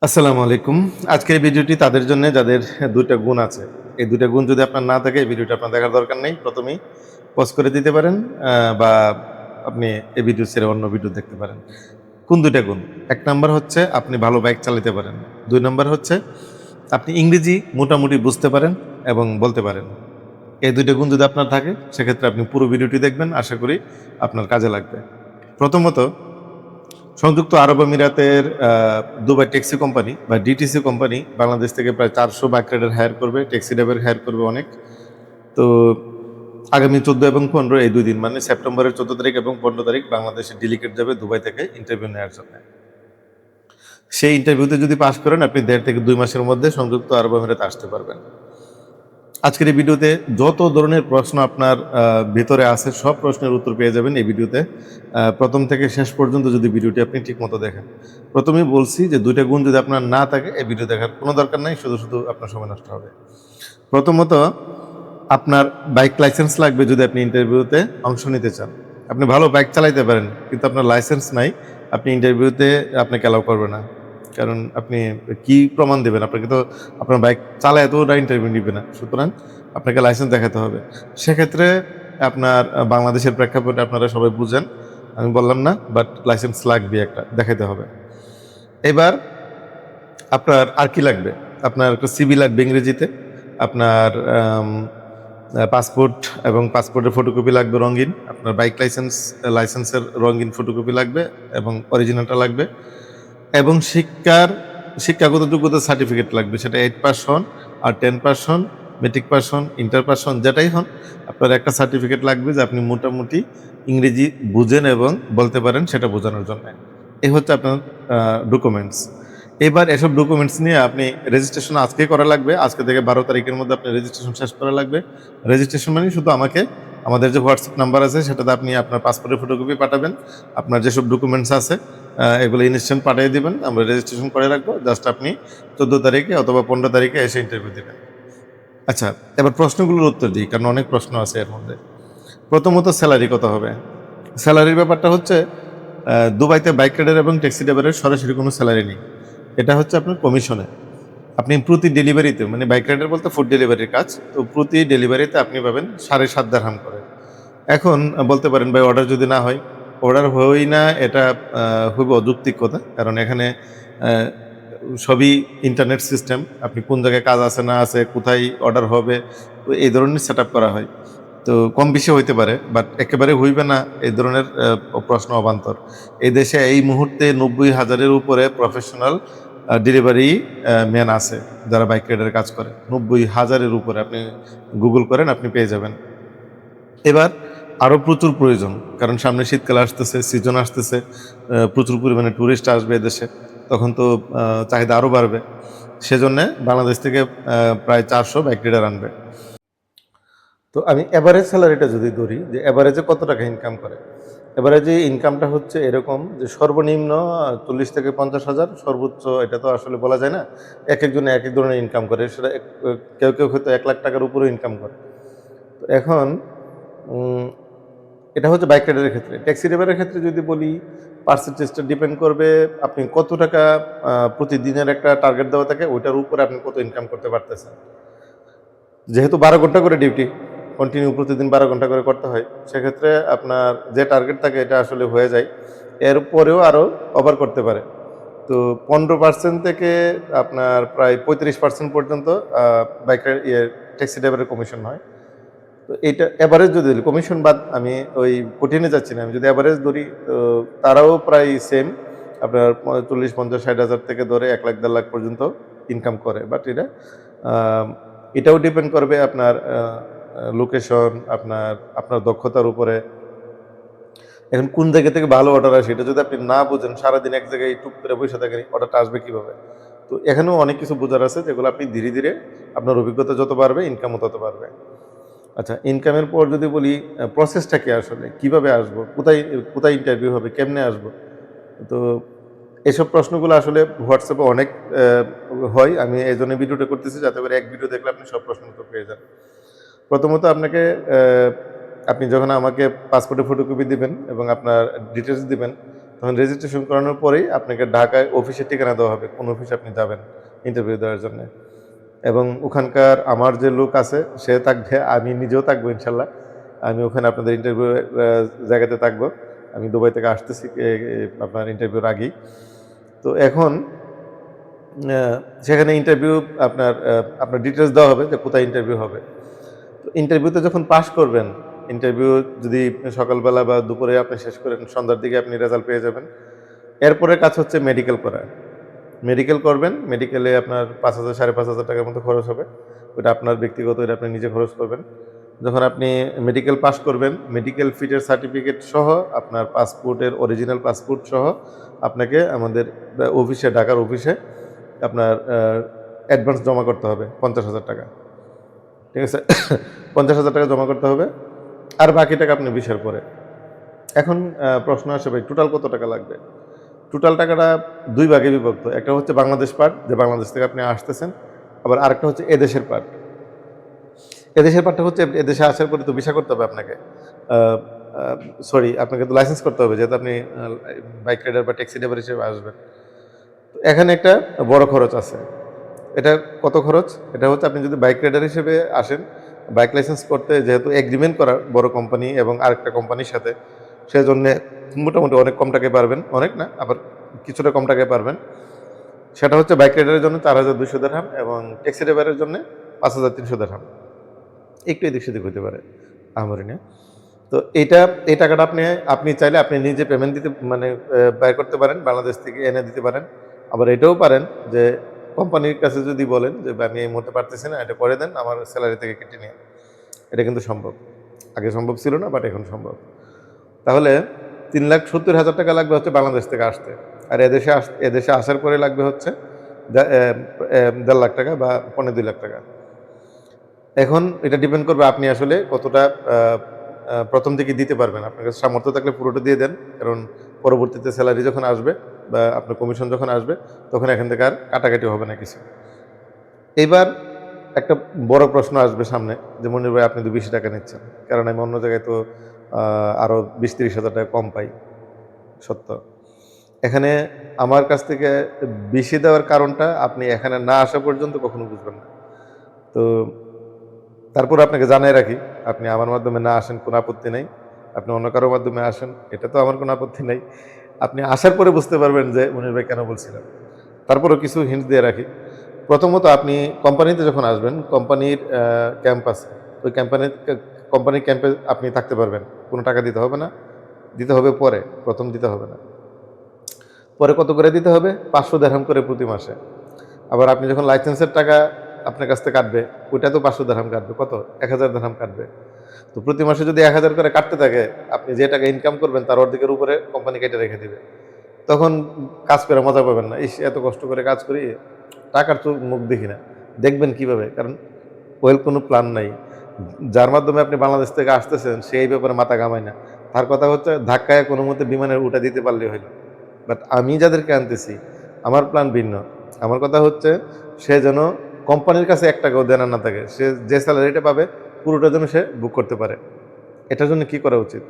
আসসালামু আলাইকুম। আজকের এই ভিডিওটি তাদের জন্য যাদের ২ টা গুণ আছে। এই ২ টা গুণ যদি আপনার না থাকে এই ভিডিওটা আপনার দেখার দরকার নেই। ১ম এই পজ করে দিতে পারেন বা আপনি এই ভিডিও ছেড়ে অন্য ভিডিও দেখতে পারেন। কোন ২ টা গুণ? ১ নাম্বার হচ্ছে আপনি ভালো বাইক চালাতে পারেন। ২ নাম্বার হচ্ছে আপনি ইংরেজি মোটামুটি বুঝতে পারেন এবং বলতে পারেন। এই ২ টা গুণ যদি আপনার থাকে সেক্ষেত্রে আপনি পুরো ভিডিওটি দেখবেন। আশা করি আপনার কাজে লাগবে। প্রথমত সংযুক্ত আরব আমিরাতের দুবাই ট্যাক্সি কোম্পানি বা ডিটিসি কোম্পানি বাংলাদেশ থেকে প্রায় ৪০০ বাইক রাইডার হায়ার করবে, ট্যাক্সি ড্রাইভার হায়ার করবে অনেক। তো আগামী ১৪ এবং ১৫ এই ২ দিন মানে সেপ্টেম্বরের ১৪ তারিখ এবং ১৫ তারিখ বাংলাদেশের ডেলিগেট যাবে দুবাই থেকে ইন্টারভিউ নেওয়ার জন্য। সেই ইন্টারভিউতে যদি পাস করেন আপনি ১.৫ থেকে ২ মাসের মধ্যে সংযুক্ত আরব আমিরাতে আসতে পারবেন। আজকের এই ভিডিওতে যত ধরনের প্রশ্ন আপনার ভেতরে আছে সব প্রশ্নের উত্তর পেয়ে যাবেন এই ভিডিওতে। ১ম থেকে শেষ পর্যন্ত যদি ভিডিওটি আপনি ঠিকমতো দেখেন। ১ম এই বলছি যে ২ টা গুণ যদি আপনার না থাকে এই ভিডিও দেখার কোনো দরকার নাই। শুধু আপনার সময় নষ্ট হবে। প্রথমত আপনার বাইক লাইসেন্স লাগবে যদি আপনি ইন্টারভিউতে অংশ নিতে চান। আপনি ভালো বাইক চালাইতে পারেন কিন্তু আপনার লাইসেন্স নাই। আপনি ইন্টারভিউতে আপনাকে অ্যালাউ করবে না। কারণ আপনি কি প্রমাণ দিবেন? আপনাকে তো আপনার বাইক চালায় তো ওরা ইন্টারভিউ নিবে না। সুতরাং আপনাকে লাইসেন্স দেখাতে হবে। সেক্ষেত্রে আপনার বাংলাদেশের প্রেক্ষাপটে আপনারা সবাই বুঝেন। আমি বললাম না? বাট লাইসেন্স লাগবে একটা, দেখাইতে হবে। এবার আপনার আর কি লাগবে? আপনার একটা সিভি লাগবে ইংরেজিতে। আপনার পাসপোর্ট এবং পাসপোর্টের ফটোকপি লাগবে রঙিন। আপনার বাইক লাইসেন্সের রঙিন ফটোকপি লাগবে এবং অরিজিনালটা লাগবে। এবং শিক্ষাগত যোগ্যতার সার্টিফিকেট লাগবে। সেটা 8 পাস হন আর 10 পাস হন, মেট্রিক পাস হন, ইন্টার পাস হন, যেটাই হন, আপনার একটা সার্টিফিকেট লাগবে যে আপনি মোটামুটি ইংরেজি বুঝেন এবং বলতে পারেন সেটা বোঝানোর জন্যে। এই হচ্ছে আপনার ডকুমেন্টস। এবার এসব ডকুমেন্টস নিয়ে আপনি রেজিস্ট্রেশন আজকেই করা লাগবে। আজকে থেকে ১২ তারিখের মধ্যে আপনার রেজিস্ট্রেশন শেষ করা লাগবে। রেজিস্ট্রেশন মানে শুধু আমাকে আমাদের যে WhatsApp নাম্বার আছে সেটাতে আপনি আপনার পাসপোর্টের ফটোকপি পাঠাবেন। আপনার যেসব ডকুমেন্টস আছে এগুলো ইনস্ট্যান্ট পাঠিয়ে দিবেন। আমরা রেজিস্ট্রেশন করে রাখবো। জাস্ট আপনি ১৪ তারিখে অথবা ১৫ তারিখে এসে ইন্টারভিউ দিবেন। আচ্ছা, এবার প্রশ্নগুলোর উত্তর দিই কারণ অনেক প্রশ্ন আছে এর মধ্যে। প্রথমত স্যালারি কত হবে? স্যালারির ব্যাপারটা হচ্ছে দুবাইতে বাইক রাইডার এবং ট্যাক্সি ড্রাইভারের সরাসরি কোনো স্যালারি নেই। এটা হচ্ছে আপনার কমিশনে। আপনি প্রতি ডেলিভারিতে মানে বাইক রাইডার বলতে ফুড ডেলিভারির কাজ। তো প্রতি ডেলিভারিতে আপনি পাবেন ৭.৫ দিরহাম করে। এখন বলতে পারেন ভাই অর্ডার যদি না হয়, অর্ডার হয়ই না এটা খুবই অযৌক্তিক কথা। কারণ এখানে আ সবই ইন্টারনেট সিস্টেম। আপনি কোন জায়গায় কাজ আছে না আছে, কোথায় অর্ডার হবে, তো এই ধরনের সেটআপ করা হয়। তো কম বেশি হইতে পারে বাট একেবারে হইবে না এই ধরনের প্রশ্ন অবান্তর। এই দেশে এই মুহূর্তে ৯০,০০০ এর উপরে প্রফেশনাল ডেলিভারি ম্যান আছে যারা বাইক রাইডারের কাজ করে। ৯০,০০০ এর উপরে আপনি গুগল করেন আপনি পেয়ে যাবেন। এবার আরো প্রচুর প্রয়োজন। কারণ সামনে শীতকাল আসতেছে, সিজন আসতেছে। প্রচুর পরিমাণে টুরিস্ট আসবে এদেশে। তখন তো আ চাহিদা আরো বাড়বে। সেজন্যে বাংলাদেশ থেকে প্রায় ৪০০ বাইক রাইডার আনবে। তো আমি এভারেজ স্যালারিটা যদি ধরি যে এভারেজে কত টাকা ইনকাম করে? এভারেজে ইনকামটা হচ্ছে এরকম যে সর্বনিম্ন ৪০ থেকে ৫০,০০০, সর্বোচ্চ এটা তো আসলে বলা যায় না। একেকজনে একেক ধরনের ইনকাম করে। সেটা কেউ হয়তো ৳১,০০,০০০ র উপরেও ইনকাম করে। তো এখন উম এটা হচ্ছে বাইক রাইডারের ক্ষেত্রে। ট্যাক্সি ড্রাইভারের ক্ষেত্রে যদি বলি, পার্সেন্টেজটা ডিপেন্ড করবে আপনি কত টাকা প্রতিদিনের একটা টার্গেট দেওয়া থাকে, ওইটার উপরে আপনি কত ইনকাম করতে পারতেছেন। যেহেতু ১২ ঘন্টা করে ডিউটি, কন্টিনিউ প্রতিদিন ১২ ঘন্টা করে করতে হয়। সেক্ষেত্রে আপনার যে টার্গেট থাকে এটা আসলে হয়ে যায়। এরপরেও আরো ওভার করতে পারে। তো ১৫% থেকে আপনার প্রায় ৩৫% পর্যন্ত আ বাইকের ট্যাক্সি ড্রাইভারের কমিশন হয়। তো এইটা এভারেজ যদি ধরি, কমিশন বাদ আমি ওই কঠিনে যাচ্ছি না। আমি যদি এভারেজ ধরি তো তারাও প্রায় সেম আপনার ৪০, ৫০, ৬০,০০০ থেকে ধরে ১,০০,০০০, ১,৫০,০০০ পর্যন্ত ইনকাম করে। বাট আ এটাও ডিপেন্ড করবে আপনার লোকেশন, আপনার দক্ষতার উপরে। এখন কোন জায়গা থেকে ভালো অর্ডার আসে এটা যদি আপনি না বুঝেন, সারাদিন এক জায়গায় টুক করে বইসা থাকেন, অর্ডারটা আসবে কিভাবে? তো এখানেও অনেক কিছু বোঝার আছে যেগুলো আপনি ধীরে আপনার অভিজ্ঞতা যত বাড়বে ইনকামও তত বাড়বে। আচ্ছা, ইনকামের পর যদি বলি প্রসেসটা কি আসলে? কিভাবে আসবো? কোথায় ইন্টারভিউ হবে? কেমনে আসবো? তো এসব প্রশ্নগুলো আসলে WhatsApp এ অনেক হয়। আমি এজন্য ভিডিওটা করতেছি যাতে করে এক ভিডিও দেখলে আপনি সব প্রশ্নের উত্তর পেয়ে যান। প্রথমত আপনাকে আপনি যখন আমাকে পাসপোর্টের ফটোকপি দিবেন এবং আপনার ডিটেইলস দিবেন, তখন রেজিস্ট্রেশন করানোর পরেই আপনাকে ঢাকায় অফিসের ঠিকানা দেওয়া হবে, কোন অফিসে আপনি যাবেন ইন্টারভিউ দেওয়ার জন্য। এবং ওখানকার আমার যে লোক আছে সে থাকবে, আমি নিজেও থাকবো ইনশাল্লাহ। আমি ওখানে আপনাদের ইন্টারভিউ জায়গাতে থাকবো। আমি দুবাই থেকে আসতেছি আপনার ইন্টারভিউর আগেই। তো এখন সেখানে ইন্টারভিউ আপনার ডিটেলস দেওয়া হবে যে কোথায় ইন্টারভিউ হবে। তো ইন্টারভিউতে যখন পাস করবেন, ইন্টারভিউ যদি সকালবেলা বা দুপুরে আপনি শেষ করেন, সন্ধ্যার দিকে আপনি রেজাল্ট পেয়ে যাবেন। এরপরে কাজ হচ্ছে মেডিকেল করা। মেডিকেল করবেন, মেডিকেলে আপনার ৫,০০০ ৫,৫০০ টাকার মতো খরচ হবে। ওটা আপনার ব্যক্তিগত, এটা আপনি নিজে খরচ করবেন। যখন আপনি মেডিকেল পাস করবেন, মেডিকেল ফিটের সার্টিফিকেট সহ আপনার পাসপোর্টের অরিজিনাল পাসপোর্ট সহ আপনাকে আমাদের অফিসে, ঢাকার অফিসে আপনার অ্যাডভান্স জমা করতে হবে ৫০,০০০ টাকা। ঠিক আছে? ৫০,০০০ টাকা জমা করতে হবে। আর বাকি টাকা আপনি ভিসার পরে। এখন প্রশ্ন আসে, ভাই টোটাল কত টাকা লাগবে? টোটাল টাকাটা ২ ভাগে বিভক্ত। একটা হচ্ছে বাংলাদেশ পার্ট, যে বাংলাদেশ থেকে আপনি আসতেছেন। আবার আরেকটা হচ্ছে এদেশের পার্ট। এদেশের পার্টটা হচ্ছে এদেশে আসার পরে তো ভিসা করতে হবে আপনাকে। আ আ সরি, আপনাকে তো লাইসেন্স করতে হবে, যেহেতু আপনি বাইক রাইডার বা ট্যাক্সি ড্রাইভার হিসেবে আসবেন। তো এখানে একটা বড় খরচ আছে। এটা কত খরচ? এটা হচ্ছে আপনি যদি বাইক রাইডার হিসেবে আসেন, বাইক লাইসেন্স করতে যেহেতু এগ্রিমেন্ট করা বড় কোম্পানি এবং আরেকটা কোম্পানির সাথে, সেজন্যে মোটামুটি অনেক কম টাকায় পারবেন। অনেক না, আবার কিছুটা কম টাকায় পারবেন। সেটা হচ্ছে বাইক রাইডারের জন্য ৪,২০০ দিরহাম এবং ট্যাক্সি ড্রাইভারের জন্য ৫,৩০০ দিরহাম। একটু এদিক সেদিক হইতে পারে, আহামরি না। তো এই টাকাটা আপনি আপনি চাইলে আপনি নিজে পেমেন্ট দিতে মানে ব্যয় করতে পারেন, বাংলাদেশ থেকে এনে দিতে পারেন। আবার এটাও পারেন যে কোম্পানির কাছে যদি বলেন যে, "ভাই আমি এই মুহূর্তে পারতেছি না, এটা করে দেন, আমার সেলারি থেকে কেটে নিয়ে।" এটা কিন্তু সম্ভব। আগে সম্ভব ছিল না, বাট এখন সম্ভব। তাহলে ৩,৭০,০০০ টাকা লাগবে হচ্ছে বাংলাদেশ থেকে আসতে। আর এদেশে আসার পরে লাগবে হচ্ছে দে এ এ ১.৫ লাখ টাকা বা ২.৫ লাখ টাকা। এখন এটা ডিপেন্ড করবে আপনি আসলে কতটা আ আ ১ম দিকে দিতে পারবেন। আপনার কাছে সামর্থ্য থাকলে পুরোটা দিয়ে দেন। কারণ পরবর্তীতে সেলারি যখন আসবে বা আপনার কমিশন যখন আসবে, তখন এখান থেকে আর কাটাকাটি হবে না কিছু। এইবার একটা বড় প্রশ্ন আসবে সামনে যে, "মনির ভাই, আপনি তো বেশি টাকা নিচ্ছেন।" কারণ আমি অন্য জায়গায় তো আরো ২০-৩০,০০০ টাকা কম পাই। সত্য। এখানে আমার কাছ থেকে বেশি দেওয়ার কারণটা আপনি এখানে না আসা পর্যন্ত কখনো বুঝবেন না। তো তারপর আপনাকে জানায় রাখি, আপনি আমার মাধ্যমে না আসেন কোনো আপত্তি নাই। আপনি অন্য কারো মাধ্যমে আসেন, এটা তো আমার কোনো আপত্তি নাই। আপনি আসার পরে বুঝতে পারবেন যে মনির ভাই কেন বলছিলেন। তারপরেও কিছু হিন্ট দিয়ে রাখি। প্রথমত আপনি কোম্পানিতে যখন আসবেন, কোম্পানির ক্যাম্প আছে। ওই কোম্পানির ক্যাম্পে আপনি থাকতে পারবেন। কোনো টাকা দিতে হবে না। দিতে হবে পরে, ১ম দিতে হবে না। পরে কত করে দিতে হবে? ৫০০ দিরহাম করে প্রতি মাসে। আবার আপনি যখন লাইসেন্সের টাকা আপনার কাছ থেকে কাটবে, ওইটা তো ৫০০ দিরহাম কাটবে। কত? ১,০০০ দিরহাম কাটবে। তো প্রতি মাসে যদি ১,০০০ করে কাটতে থাকে, আপনি যে টাকা ইনকাম করবেন তার অর্ধেকের উপরে কোম্পানি কেটে রেখে দিবে। তখন কাজ করে মজা পাবেন না। ইস! এত কষ্ট করে কাজ করি, টাকার তো মুখ দেখি না। দেখবেন কিভাবে? কারণ কোনো প্ল্যান নাই। যার মাধ্যমে আপনি বাংলাদেশ থেকে আসতেছেন, সে এই ব্যাপারে মাথা ঘামায় না। তার কথা হচ্ছে ধাক্কায় কোনমতে বিমানে উঠা দিতে পারলেই হইল। বাট আমি যাদেরকে আনতেছি, আমার প্ল্যান ভিন্ন। আমার কথা হচ্ছে সে যেন কোম্পানির কাছে ৳১ দেনা না থাকে। সে যে সেলারিটা পাবে পুরোটা যেন সে বুক করতে পারে। এটার জন্য কি করা উচিত?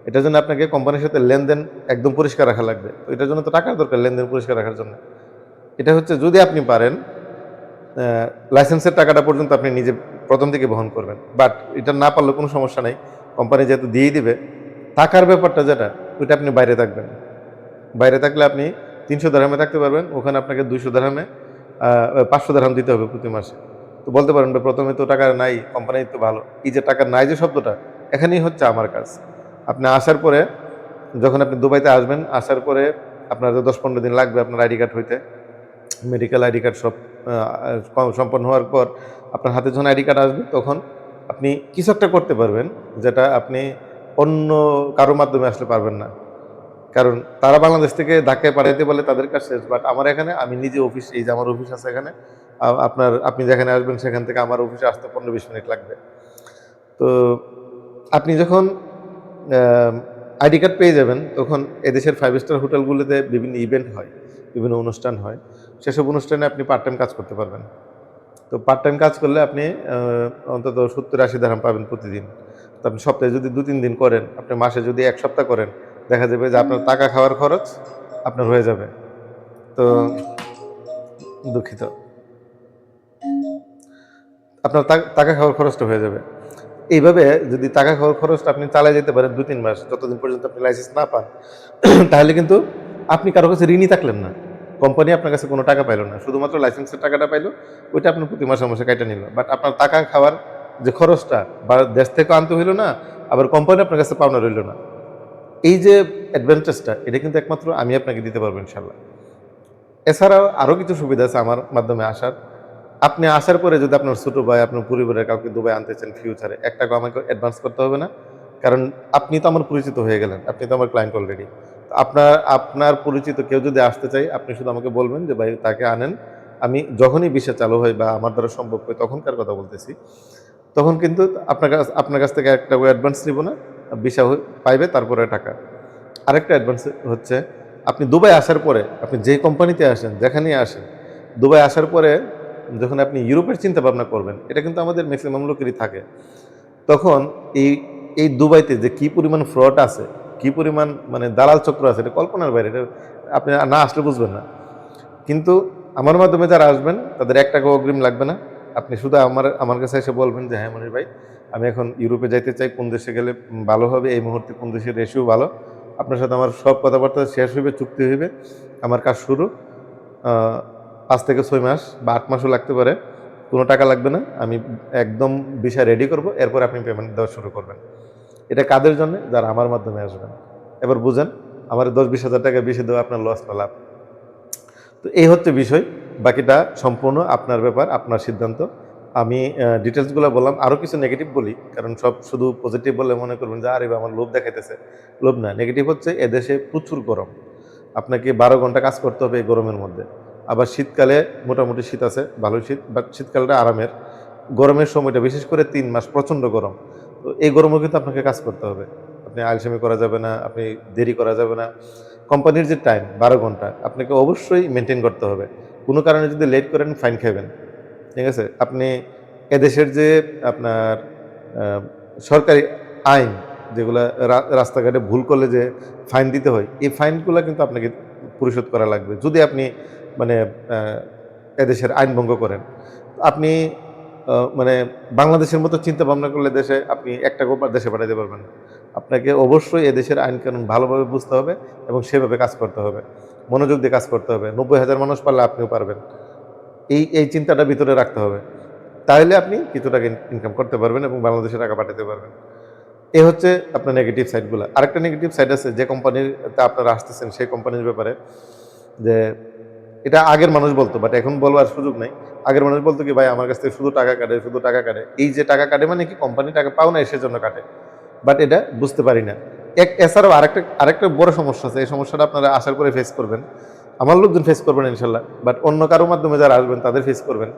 এটার জন্য আপনাকে কোম্পানির সাথে লেনদেন একদম পরিষ্কার রাখা লাগবে। তো এটার জন্য তো টাকার দরকার, লেনদেন পরিষ্কার রাখার জন্য। এটা হচ্ছে যদি আপনি পারেন অ্যা লাইসেন্সের টাকাটা পর্যন্ত আপনি নিজে ১ম দিকে বহন করবেন। বাট এটা না পারলেও কোনো সমস্যা নাই। কোম্পানি যেহেতু দিয়েই দিবে, টাকার ব্যাপারটা যেটা, ওইটা আপনি বাইরে থাকবেন। বাইরে থাকলে আপনি ৩০০ দিরহামে থাকতে পারবেন। ওখানে আপনাকে ২০০ দিরহামে ৫০০ দিরহাম দিতে হবে প্রতি মাসে। তো বলতে পারেন, ভাই ১ম এ তো টাকা নাই, কোম্পানি তো ভালো। এই যে টাকা নাই যে শব্দটা, এখানেই হচ্ছে আমার কাজ। আপনি আসার পরে, যখন আপনি দুবাইতে আসবেন, আসার পরে আপনার তো ১০-১৫ দিন লাগবে আপনার আইডি কার্ড হইতে। মেডিকেল আইডি কার্ড সব আ সম্পন্ন হওয়ার পর আপনার হাতে যখন আইডি কার্ড আসবে, তখন আপনি কিছু একটা করতে পারবেন, যেটা আপনি অন্য কারো মাধ্যমে আসলে পারবেন না। কারণ তারা বাংলাদেশ থেকে ঢাকায় পাঠাইতে বলে তাদের কাজ শেষ। বাট আমার এখানে আমি নিজে অফিস, এই যে আমার অফিস আছে এখানে। আপনি যেখানে আসবেন সেখান থেকে আমার অফিসে আসতে ১৫-২০ মিনিট লাগবে। তো আপনি যখন আম আইডি কার্ড পেয়ে যাবেন, তখন এদেশের ৫ স্টার হোটেলগুলোতে বিভিন্ন ইভেন্ট হয়, বিভিন্ন অনুষ্ঠান হয়। সেসব অনুষ্ঠানে আপনি পার্ট টাইম কাজ করতে পারবেন। তো পার্ট টাইম কাজ করলে আপনি অন্তত ৭০-৮০ দিরহাম পাবেন প্রতিদিন। তো আপনি সপ্তাহে যদি ২-৩ দিন করেন, আপনি মাসে যদি ১ সপ্তাহ করেন, দেখা যাবে যে আপনার টাকা খাওয়ার খরচ আপনার হয়ে যাবে। তো দুঃখিত, আপনার টাকা খাওয়ার খরচটা হয়ে যাবে। এইভাবে যদি টাকা খাওয়ার খরচটা আপনি চালায় যেতে পারেন ২-৩ মাস, যতদিন পর্যন্ত আপনি লাইসেন্স না পান, তাহলে কিন্তু আপনি কারো কাছে ঋণই থাকলেন না। কোম্পানি আপনার কাছে কোনো টাকা পাইল না। শুধুমাত্র লাইসেন্সের টাকাটা পাইলো, ওইটা আপনার প্রতি মাসে, মাসে কাইটা নিল। বাট আপনার টাকা খাওয়ার যে খরচটা বা দেশ থেকেও আনতে হইল না, আবার কোম্পানি আপনার কাছে পাওনা রইল না। এই যে অ্যাডভান্টেজটা, এটা কিন্তু একমাত্র আমি আপনাকে দিতে পারবো ইনশাআল্লাহ। এছাড়াও আরো কিছু সুবিধা আছে আমার মাধ্যমে আসার। আপনি আসার পরে যদি আপনার ছোট ভাই, আপনার পরিবারের কাউকে দুবাই আনতে চান ফিউচারে, ৳১ আমাকে অ্যাডভান্স করতে হবে না। কারণ আপনি তো আমার পরিচিত হয়ে গেলেন। আপনি তো আমার ক্লায়েন্ট অলরেডি। আপনার পরিচিত কেউ যদি আসতে চায়, আপনি শুধু আমাকে বলবেন যে, "ভাই তাকে আনেন।" আমি যখনই ভিসা চালু হয় বা আমার দ্বারা সম্ভব হয় তখনকার কথা বলতেছি। তখন কিন্তু আপনার কাছ থেকে ৳১ অ্যাডভান্স নিব না। ভিসা পাইবে তারপরে টাকা। আরেকটা অ্যাডভান্স হচ্ছে, আপনি দুবাই আসার পরে, আপনি যে কোম্পানিতে আসেন, যেখানেই আসেন, দুবাই আসার পরে যখন আপনি ইউরোপের চিন্তা ভাবনা করবেন, এটা কিন্তু আমাদের ম্যাক্সিমাম লোকেরই থাকে। তখন এই এই দুবাইতে যে কি পরিমাণ ফ্রড আছে, কি পরিমাণ মানে দালাল চক্র আছে, এটা কল্পনার বাইরে। এটা আপনি না আসলে বুঝবেন না। কিন্তু আমার মাধ্যমে যারা আসবেন তাদের ৳১ অগ্রিম লাগবে না। আপনি শুধু আমার কাছে এসে বলবেন যে, "হ্যাঁ, মনির ভাই, আমি এখন ইউরোপে যাইতে চাই। কোন দেশে গেলে ভালো হবে? এই মুহূর্তে কোন দেশের রেশিও ভালো? আপনার সাথে আমার সব কথাবার্তা শেষ হইবে, চুক্তি হইবে। আমার কাজ শুরু। আ ৫ থেকে ৬ মাস বা ৮ মাসও লাগতে পারে। কোনো টাকা লাগবে না। আমি একদম ভিসা রেডি করব। এরপরে আপনি পেমেন্ট দেওয়া শুরু করবেন।" এটা কাদের জন্যে? যারা আমার মাধ্যমে আসবেন। এবার বুঝেন, আমার ১০-২০ হাজার টাকা বেশি দেওয়া আপনার লস না লাভ? তো এই হচ্ছে বিষয়। বাকিটা সম্পূর্ণ আপনার ব্যাপার, আপনার সিদ্ধান্ত। আমি ডিটেইলসগুলা বললাম। আরো কিছু নেগেটিভ বলি। কারণ সব শুধু পজিটিভ বললে মনে করবেন যে, "আরে আমার লোভ দেখাইতেছে।" লোভ না। নেগেটিভ হচ্ছে এদেশে প্রচুর গরম। আপনাকে ১২ ঘন্টা কাজ করতে হবে এই গরমের মধ্যে। আবার শীতকালে মোটামুটি শীত আছে, ভালোই শীত। বাট শীতকালটা আরামের। গরমের সময়টা বিশেষ করে ৩ মাস প্রচন্ড গরম। তো এই গরমেও কিন্তু আপনাকে কাজ করতে হবে। আপনি আলসেমি করা যাবে না, আপনি দেরি করা যাবে না। কোম্পানির যে টাইম ১২ ঘন্টা আপনাকে অবশ্যই মেইনটেইন করতে হবে। কোনো কারণে যদি লেট করেন ফাইন খাইবেন। ঠিক আছে? আপনি এদেশের যে আপনার আ সরকারি আইন যেগুলা রাস্তাঘাটে ভুল করলে যে ফাইন দিতে হয়, এই ফাইনগুলা কিন্তু আপনাকে পরিশোধ করা লাগবে। যদি আপনি মানে আ এদেশের আইন ভঙ্গ করেন। আপনি মানে বাংলাদেশের মতো চিন্তা ভাবনা করলে দেশে আপনি ৳১ দেশে পাঠাইতে পারবেন না। আপনাকে অবশ্যই এদেশের আইন-কানুন ভালোভাবে বুঝতে হবে এবং সেভাবে কাজ করতে হবে। মনোযোগ দিয়ে কাজ করতে হবে। ৯০,০০০ মানুষ পারলে আপনিও পারবেন। এই চিন্তাটা ভিতরে রাখতে হবে। তাইলে আপনি কিছু টাকা ইনকাম করতে পারবেন এবং বাংলাদেশে টাকা পাঠাতে পারবেন। এ হচ্ছে আপনার নেগেটিভ সাইড গুলা। আরেকটা নেগেটিভ সাইড আছে যে কোম্পানিতে আপনারা আসতেছেন সেই কোম্পানির ব্যাপারে যে এটা আগের মানুষ বলতো বাট এখন বলবার সুযোগ নাই। আগের মানুষ বলতো কি ভাই আমার কাছ থেকে শুধু টাকা কাটে, শুধু টাকা কাটে। এই যে টাকা কাটে মানে কি কোম্পানি টাকা পাও নাই সেজন্য কাটে। বাট এটা বুঝতে পারি না। এছাড়াও আরেকটা বড় সমস্যা আছে। এই সমস্যাটা আপনারা আসার পরে ফেস করবেন। আমার লোকজন ফেস করবেন ইনশাল্লাহ। বাট অন্য কারো মাধ্যমে যারা আসবেন তাদের ফেস করবেন।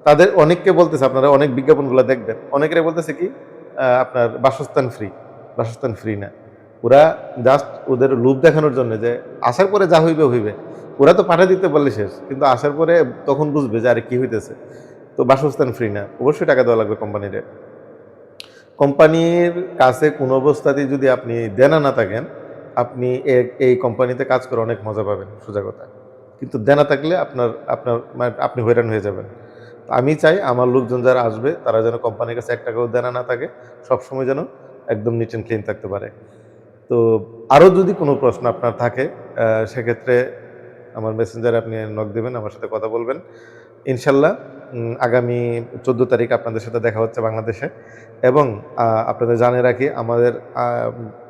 তাদের অনেককে বলতেছে আপনারা অনেক বিজ্ঞাপনগুলো দেখবেন। অনেকেরে বলতেছে কি আপনার বাসস্থান ফ্রি। বাসস্থান ফ্রি না। ওরা জাস্ট ওদের লোভ দেখানোর জন্য যে আসার পরে যা হইবে, হইবে। ওরা তো পাঠায় দিতে পারলে শেষ। কিন্তু আসার পরে তখন বুঝবে যে আরে কি হইতেছে। তো বাসস্থান ফ্রি না। অবশ্যই টাকা দেওয়া লাগবে কোম্পানিরে। কোম্পানির কাছে কোনো অবস্থাতেই যদি আপনি দেনা না থাকেন, আপনি এই কোম্পানিতে কাজ করে অনেক মজা পাবেন, সোজা কথা। কিন্তু দেনা থাকলে আপনার আপনার মানে আপনি হয়রান হয়ে যাবেন। তো আমি চাই আমার লোকজন যারা আসবে তারা যেন কোম্পানির কাছে ৳১ দেনা না থাকে। সবসময় যেন একদম নিট অ্যান্ড ক্লিন থাকতে পারে। তো আরো যদি কোনো প্রশ্ন আপনার থাকে সেক্ষেত্রে আমার মেসেঞ্জারে আপনি নক দিবেন, আমার সাথে কথা বলবেন। ইনশাল্লাহ আগামী ১৪ তারিখ আপনাদের সাথে দেখা হচ্ছে বাংলাদেশে এবং আপনাদের জানিয়ে রাখি আমাদের আ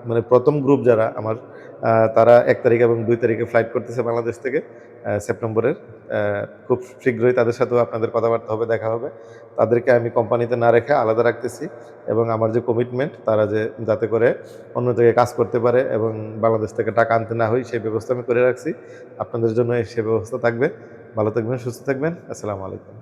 মানে ১ম গ্রুপ যারা আমার তারা ১ তারিখ এবং ২ তারিখে ফ্লাইট করতেছে বাংলাদেশ থেকে সেপ্টেম্বরের। খুব শীঘ্রই তাদের সাথেও আপনাদের কথাবার্তা হবে, দেখা হবে। তাদেরকে আমি কোম্পানিতে না রেখে আলাদা রাখতেছি এবং আমার যে কমিটমেন্ট তারা যাতে করে অন্য জায়গায় কাজ করতে পারে এবং বাংলাদেশ থেকে টাকা আনতে না হয় সেই ব্যবস্থা আমি করে রাখছি। আপনাদের জন্য সে ব্যবস্থা থাকবে। ভালো থাকবেন, সুস্থ থাকবেন। আসসালামু আলাইকুম।